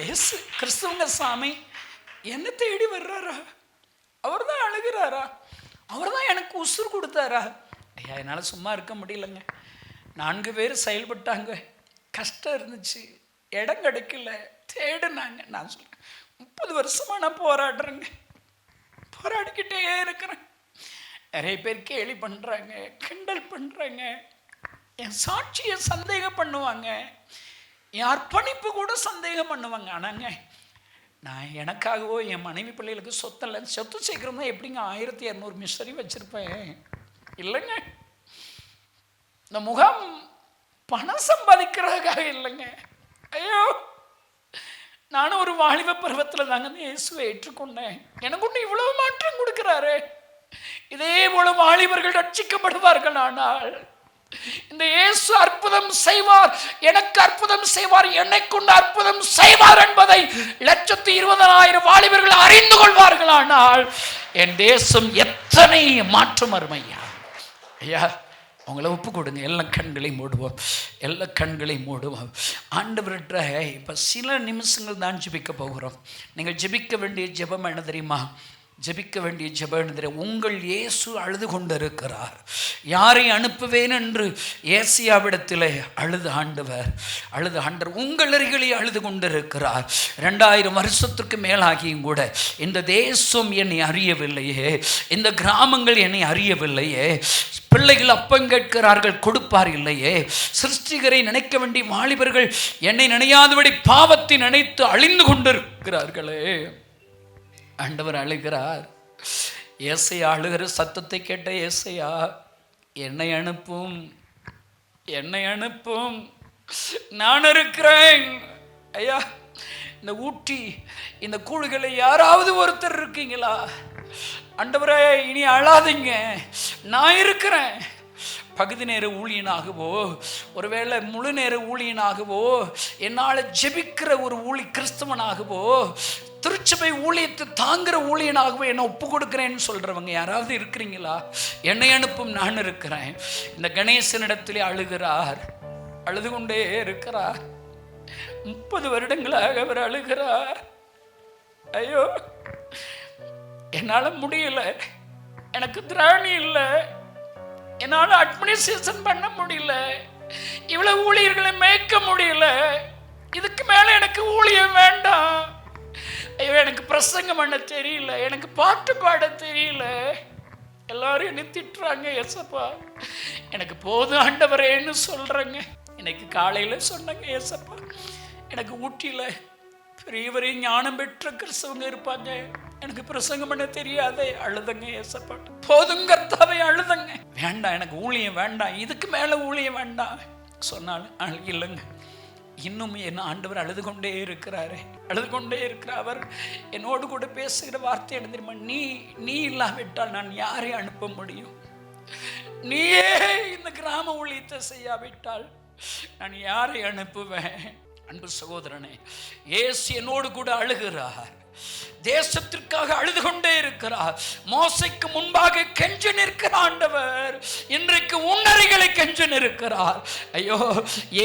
இயேசு கிறிஸ்துவங்க சாமி என்ன தேடி வர்றாரா? அவர் தான் அழுகிறாரா? அவர் தான் எனக்கு உசுறு கொடுத்தாரா? ஐயா என்னால் சும்மா இருக்க முடியலங்க. 4 பேர் செயல்பட்டாங்க, கஷ்டம் இருந்துச்சு, இடம் கிடைக்கல, தேடுனாங்க. நான் சொல்கிறேன் 30 வருஷமாக நான் போராடுறேங்க, போராடிக்கிட்டே இருக்கிறேன். நிறைய பேர் கேலி பண்ணுறாங்க, கிண்டல் பண்ணுறாங்க, என் சாட்சியை சந்தேகம் பண்ணுவாங்க, என் அர்ப்பணிப்பு கூட சந்தேகம் பண்ணுவாங்க. ஆனாங்க நான் எனக்காகவோ என் மனைவி பிள்ளைகளுக்கு சொத்தல்ல, சொத்து சேர்க்குறோம்னா எப்படிங்க 1200 மிஷனரி வச்சுருப்பேன்? இல்லைங்க, இந்த முகாம் பணம் சம்பாதிக்கிறதுக்காக இல்லைங்க. ஐயோ, நானும் ஒரு வாலிப பருவத்தில் தாங்க இயேசுவை ஏற்றுக்கொண்டேன். எனக்கு ஒன்று இவ்வளவு மாற்றம் கொடுக்குறாரு. இதே போல வாலிபர்கள் ரட்சிக்கப்படுவார்கள். ஆனால் இந்த இயேசு அற்புதம் செய்வார், எனக்கு அற்புதம் செய்வார், என்னை கொண்டு அற்புதம் செய்வார் என்பதை 120,000 வாலிபர்கள் அறிந்து கொள்வார்கள். ஆனால் என் தேசம் எத்தனை மாற்றம் அருமையா. ஐயா அவங்கள ஒப்பு கொடுங்க. எல்லா கண்களையும் மூடுவோம், எல்லா கண்களையும் மூடுவோம். ஆண்டவர்கிட்ட இப்போ சில நிமிஷங்கள் தான் ஜெபிக்க போகிறோம். நீங்கள் ஜெபிக்க வேண்டிய ஜெபம் என்ன தெரியுமா? ஜெபிக்க வேண்டிய ஜெபம் என்ன தெரியும்? உங்கள் இயேசு அழுது கொண்டு இருக்கிறார். யாரை அனுப்புவேன் என்று ஏசியாவிடத்தில் அழுது ஆண்டவர் உங்கள் அருகிலே அழுது கொண்டு இருக்கிறார். 2000 வருஷத்துக்கு மேலாகியும் கூட இந்த தேசம் என்னை அறியவில்லையே, இந்த கிராமங்கள் என்னை அறியவில்லையே, பிள்ளைகள் அப்பம் கேட்கிறார்கள் கொடுப்பார் இல்லையே, சிருஷ்டிகரை நினைக்க வேண்டிய வாலிபர்கள் என்னை நினையாதபடி பாவத்தை நினைத்து அழிந்து கொண்டிருக்கிறார்களே. ஆண்டவர் அழுகிறார். ஏசையா அழுகிற சத்தத்தை கேட்ட ஏசையா, என்னை அனுப்பும், என்னை அனுப்பும், நான் இருக்கிறேன். ஐயா இந்த ஊட்டி இந்த கூழுகளை யாராவது ஒருத்தர் இருக்கீங்களா? ஆண்டவரே இனி அழாதீங்க, நான் இருக்கிறேன். பகுதி நேர ஊழியனாகவோ ஒருவேளை முழு நேர ஊழியனாகவோ என்னால் ஜெபிக்கிற ஒரு கிறிஸ்தவனாகவோ திருச்சபை ஊழியத்தை தாங்குகிற ஊழியனாகவோ என்னை ஒப்பு கொடுக்குறேன்னு சொல்கிறவங்க யாராவது இருக்கிறீங்களா? என்னை அனுப்பும், நான் இருக்கிறேன். இந்த கணேசனிடத்திலே அழுகிறார், அழுது கொண்டே இருக்கிறார். 30 வருடங்களாக அவர் அழுகிறார். ஐயோ என்னால் முடியல, எனக்கு திராணி இல்லை, என்னால் அட்மினிஸ்ட்ரேஷன் பண்ண முடியல, இவ்வளவு ஊழியர்களை மேய்க்க முடியல, இதுக்கு மேலே எனக்கு ஊழியம் வேண்டாம். ஐயோ எனக்கு பிரசங்கம் பண்ண தெரியல, எனக்கு பாட்டு பாட தெரியல, எல்லாரும் என்னை திட்டுறாங்க. ஏசப்பா எனக்கு போதும் ஆண்டவரேன்னு சொல்கிறேங்க. இன்னைக்கு காலையில் சொன்னாங்க, ஏசப்பா எனக்கு ஊட்டியில் பெரியவரையும் ஞானம் பெற்ற கிறிஸ்தவங்க இருப்பாங்க, எனக்கு பிரசங்கம் பண்ண தெரியாதே. அழுதங்க ஏசப்பா, போதும் கர்த்தாவே அழுதங்க. வேண்டாம், எனக்கு ஊழியம் வேண்டாம், இதுக்கு மேலே ஊழியம் வேண்டாம் சொன்னாலும் இல்லைங்க. இன்னும் என்ன ஆண்டவர் அழுது கொண்டே இருக்கிறாரு, அழுது கொண்டே இருக்கிறார். அவர் என்னோடு கூட பேசுகிற வார்த்தை என்ன தெரியுமா? நீ இல்லாவிட்டால் நான் யாரை அனுப்ப முடியும்? நீயே இந்த கிராம ஊழியத்தை செய்யாவிட்டால் நான் யாரை அனுப்புவேன்? அன்பு சகோதரனே, இயேசு என்னோடு கூட அழுகிறார், தேசத்திற்காக அழுது கொண்டே இருக்கிறார். மோசைக்கு முன்பாக கெஞ்ச நிற்கிற ஆண்டவர் இன்றைக்கு உன்னறிகளை கெஞ்ச நிற்கிறார். ஐயோ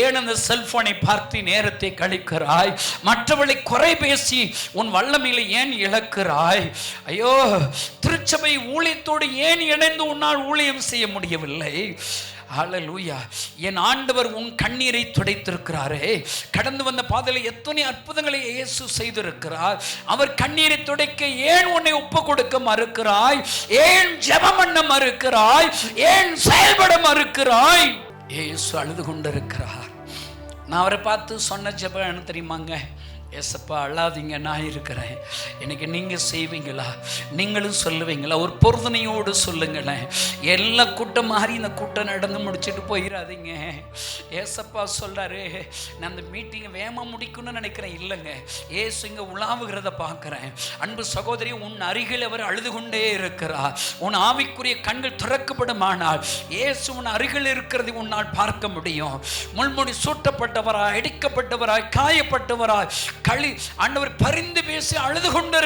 ஏன் அந்த செல்போனை பார்த்து நேரத்தை கழிக்கிறாய்? மற்றவளை குறை பேசி உன் வல்லமையில ஏன் இழக்கிறாய்? ஐயோ திருச்சபை ஊழியத்தோடு ஏன் இணைந்து உன்னால் ஊழியம் செய்ய முடியவில்லை? ஹல்லேலூயா. என் ஆண்டவர் உன் கண்ணீரை துடைத்திருக்கிறாரே. கடந்து வந்த பாதையில் எத்தனை அற்புதங்களை இயேசு செய்திருக்கிறார். அவர் கண்ணீரை துடைக்க ஏன் உன்னை ஒப்பு கொடுக்க மறுக்கிறாய்? ஏன் ஜெபம் பண்ண மறுக்கிறாய்? ஏன் செயல்பட மறுக்கிறாய்? இயேசு அழுது கொண்டிருக்கிறார். நான் அவரை பார்த்து சொன்ன ஜெபம் என்ன தெரியுமாங்க? ஏசப்பா அழாதீங்க, நான் இருக்கிறேன். இன்னைக்கு நீங்கள் செய்வீங்களா? நீங்களும் சொல்லுவீங்களா? ஒரு பொருதனையோடு சொல்லுங்களேன். எல்லா கூட்டம் மாதிரி இந்த கூட்டம் நடந்து முடிச்சுட்டு போயிடாதீங்க. ஏசப்பா சொல்கிறாரு, நான் அந்த மீட்டிங்கை வேகமாக முடிக்கணும்னு நினைக்கிறேன். இல்லைங்க, ஏசு இங்கே உலாவுகிறத பார்க்குறேன். அன்பு சகோதரி, உன் அருகில் அவர் அழுது கொண்டே இருக்கிறார். உன் ஆவிக்குரிய கண்கள் திறக்கப்படுமானால் ஏசு உன் அருகில் இருக்கிறதை உன்னால் பார்க்க முடியும். முள்முடி சூட்டப்பட்டவராய், அடிக்கப்பட்டவராய், காயப்பட்டவராய், ஆண்டவர் பரிந்து பேசி அழுது கொண்டே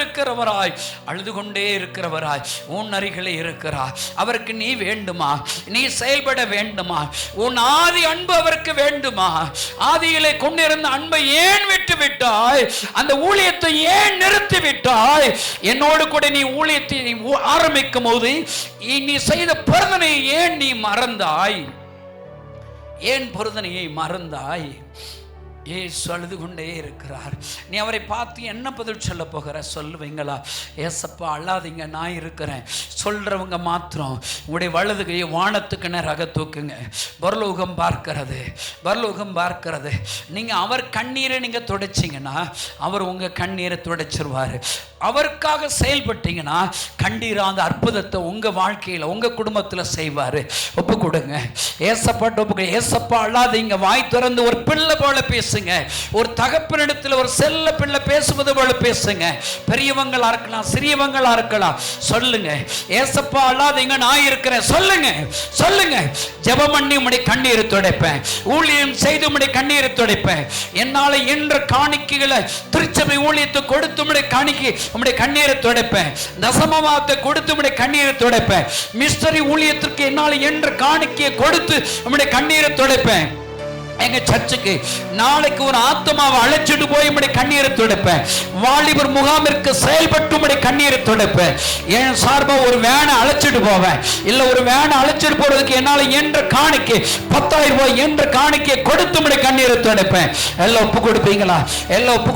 இருக்கிறவராய் உன் அருகிலே இருக்கிறார். அவருக்கு நீ வேண்டுமா? நீ செயல்பட வேண்டுமா? உன் ஆதி அன்பு அவருக்கு வேண்டுமா? ஆதியிலே கொண்டிருந்த அன்பை ஏன் விட்டு விட்டாய்? அந்த ஊழியத்தை ஏன் நிறுத்தி விட்டாய்? என்னோடு கூட நீ ஊழியத்தை ஆரம்பிக்கும் போது நீ செய்த பொருத்தனையை ஏன் நீ மறந்தாய்? ஏன் பொருத்தனையை மறந்தாய்? ஏசு அழுது கொண்டே இருக்கிறார். நீ அவரை பார்த்து என்ன பதில் சொல்ல போகிற? சொல்லுவீங்களா? ஏசப்பா அழாதீங்க, நான் இருக்கிறேன் சொல்றவங்க மாத்திரம் உங்களுடைய வலது கையை வானத்துக்கு நேராக தூக்குங்க. பரலோகம் பார்க்கிறது. நீங்க அவர் கண்ணீரை நீங்க துடைச்சிங்கன்னா அவர் உங்க கண்ணீரை துடைச்சிருவாரு. அவருக்காக செயல்பட்டீங்கன்னா கண்டீராத அற்புதத்தை உங்க வாழ்க்கையில உங்க குடும்பத்துல செய்வாரு. ஒப்பு கொடுங்க. ஏசப்பா அழாதீங்க, வாய் திறந்து ஒரு பிள்ளை போல பேசுங்க. ஒரு தகப்பனிடத்தில் ஒரு செல்ல பிள்ளை பேசுவது போல பேசுங்க. பெரியவங்களா இருக்கலாம், சிறியவங்களா இருக்கலாம். சொல்லுங்க, ஏசப்பா அழாதீங்க, நான் இருக்கிறேன். சொல்லுங்க. ஜெபம் பண்ணி உம்முடைய கண்ணீரை துடைப்பேன். ஊழியம் செய்து உம்முடைய கண்ணீரை துடைப்பேன். என்னால என்ற காணிக்கைகளை திருச்சபை ஊழியத்தை கொடுத்து உம்முடைய கண்ணீரை துடைப்பேன். தசமவாதத்தை கொடுத்து உம்முடைய கண்ணீரை துடைப்பேன். மிஸ்டரி ஊழியத்திற்கு என்னால் என்ற காணிக்கையை கொடுத்து உம்முடைய கண்ணீரை துடைப்பேன். எங்க சர்ச்சுக்கு நாளைக்கு ஒரு ஆத்மாவை அழைச்சிட்டு போய் உம்முடைய கண்ணீரை துடைப்பேன். வாலிபர் முகாமிற்கு செயல்பட்டு உம்முடைய கண்ணீரை துடைப்பேன். என் சார்பா ஒரு வேனை அழைச்சிட்டு போவேன். இல்ல ஒரு வேனை அழைச்சிட்டு போறதுக்கு என்னால என்ற காணிக்கை 10,000 ரூபாய் என்ற காணிக்கை கொடுத்து உம்முடைய கண்ணீரை துடைப்பேன். எல்லாம் ஒப்பு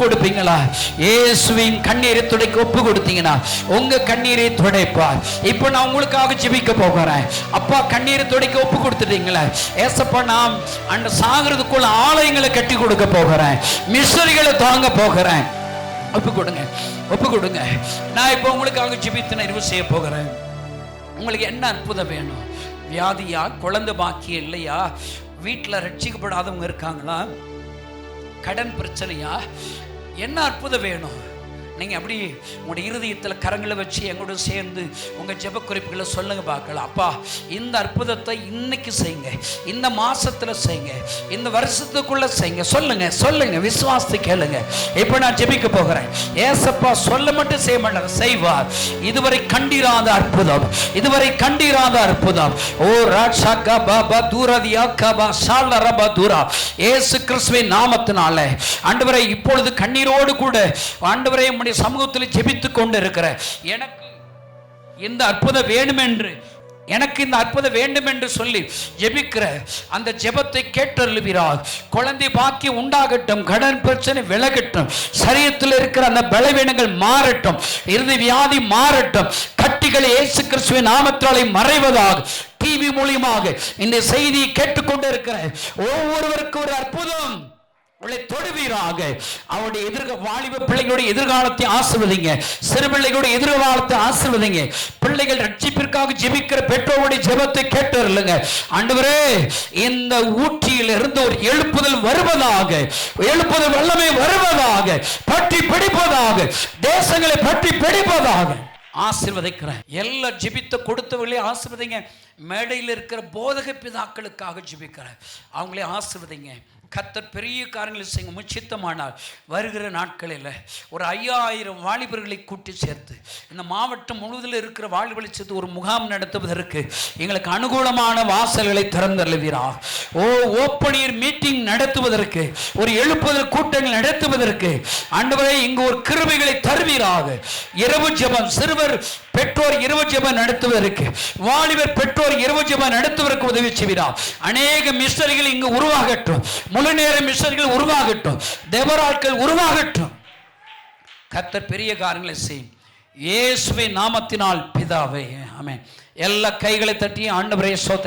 கொடுப்பீங்களா? இயேசுவின் கண்ணீரை துடைக்க ஒப்பு கொடுத்தீங்கன்னா உங்க கண்ணீரை துடைப்பார். இப்போ நான் உங்களுக்காக ஜெபிக்க போகிறேன். அப்பா கண்ணீரை துடைக்க ஒப்பு கொடுத்துட்டீங்களா? ஏசப்பா நாம் அந்த சாகர ஆலயங்களை கட்டி கொடுக்க போகிறேன். மிஷனரிகளை தாங்க போகிறேன். ஒப்பு கொடுங்க. நான் இப்போ உங்களுக்காக ஜெபித்து நிறைவு செய்ய போகிறேன். உங்களுக்கு என்ன அற்புதம் வேணும்? வியாதியா? குழந்தை பாக்கியம் இல்லையா? வீட்டில் ரட்சிக்கப்படாதவங்க இருக்காங்களா? கடன் பிரச்சனையா? என்ன அற்புதம் வேணும்? நீங்கள் அப்படி உங்களுடைய இருதயத்தில் கரங்களை வச்சு எங்களோட சேர்ந்து உங்கள் ஜெப குறிப்புகளை சொல்லுங்க பார்க்கலாம். அப்பா இந்த அற்புதத்தை இன்னைக்கு செய்யுங்க, இந்த மாசத்துல செய்யுங்க, இந்த வருஷத்துக்குள்ள செய்யுங்க. சொல்லுங்க. விசுவாசத்தை கேளுங்க. இப்போ நான் ஜெபிக்க போகிறேன். ஏசப்பா சொல்ல மட்டும் செய்ய மாட்டாங்க, செய்வார். இதுவரை கண்டீராத அற்புதம். ஓ ராட்சாக்கா பாபா தூரதியா கபா ஷாலரபா தூரா இயேசு கிறிஸ்துவின் நாமத்தினாலே ஆண்டவரே இப்பொழுது கண்ணீரோடு கூட ஆண்டவரே சமூகத்தில் ஜெபித்துக் கொண்டு இருக்கிற எனக்கு இந்த அற்புதம் வேண்டும் என்று சொல்லி ஜெபிக்கிற அந்த ஜெபத்தை கேட்டருளுவீராக. குழந்தை பாக்கியம் உண்டாகட்டும், கடன் பிரச்சனை விலகட்டும், சரீரத்தில் இருக்கிற அந்த பலவீனங்கள் மாறட்டும், இறுதி வியாதி மாறட்டும், கட்டிகள் இயேசு கிறிஸ்துவின் நாமத்தாலே மறைவதாக. டிவி மூலமாக இந்த செய்தியை கேட்டுக்கொண்டு இருக்கிற ஒவ்வொருவருக்கும் ஒரு அற்புதம் தொடுவீராக. அவருடைய வாலிப பிள்ளைகளுடைய எதிர்காலத்தை ஆசீர்வதிங்க. சிறு பிள்ளைகளுடைய எதிர்காலத்தை ஆசீர்வதிங்க. பிள்ளைகள் ரட்சிப்பிற்காக ஜெபிக்கிற பெற்றோருடைய ஜெபத்தை கேட்டருளுங்க. ஆண்டவரே இந்த ஊற்றியில் இருந்து ஒரு எழுப்புதல் வருவதாக, எழுப்புதல் வல்லமை வருவதாக, பற்றி பிடிப்பதாக, தேசங்களை பற்றி பிடிப்பதாக ஆசீர்வதிக்கிறேன். எல்லா ஜெபித்த கொடுத்தவர்களே ஆசீர்வதிங்க. மேடையில் இருக்கிற போதக பிதாக்களுக்காக ஜெபிக்கிறேன், அவங்களே ஆசீர்வதிங்க. கர்த்தர் பெரிய காரியங்களை செய்ய முச்சித்தமானால் வருகிற நாட்களில் ஒரு 5000 வாலிபர்களை கூட்டி சேர்த்து இந்த மாவட்டம் முழுவதில் இருக்கிற வாலிபர்களை சேர்த்து ஒரு முகாம் நடத்துவதற்கு எங்களுக்கு அனுகூலமான வாசல்களை திறந்தருளுவீராக. ஓப்பனியர் மீட்டிங் நடத்துவதற்கு, ஒரு எழுப்புதல் கூட்டங்கள் நடத்துவதற்கு ஆண்டவரே இங்கு ஒரு கிருபைகளை தருவீராக. இரவு ஜெபம், சிறுவர் பெற்றோர் இரவு ஜெபம் நடத்துவதற்கு, வாலிபர் பெற்றோர் இரவு ஜெபம் நடத்துவதற்கு உதவி செய்வீராக. அநேக மிஷனரிகள் இங்கு உருவாகட்டும், முழு நேர மிஷனரிகள் உருவாகட்டும், தேவராட்கள் உருவாகட்டும். கர்த்தர் பெரிய காரியங்களை செய்யும் இயேசுவின் நாமத்தினால் பிதாவே, ஆமென். எல்லா கைகளை தட்டி ஆண்டவரே ஸ்தோத்திரம்.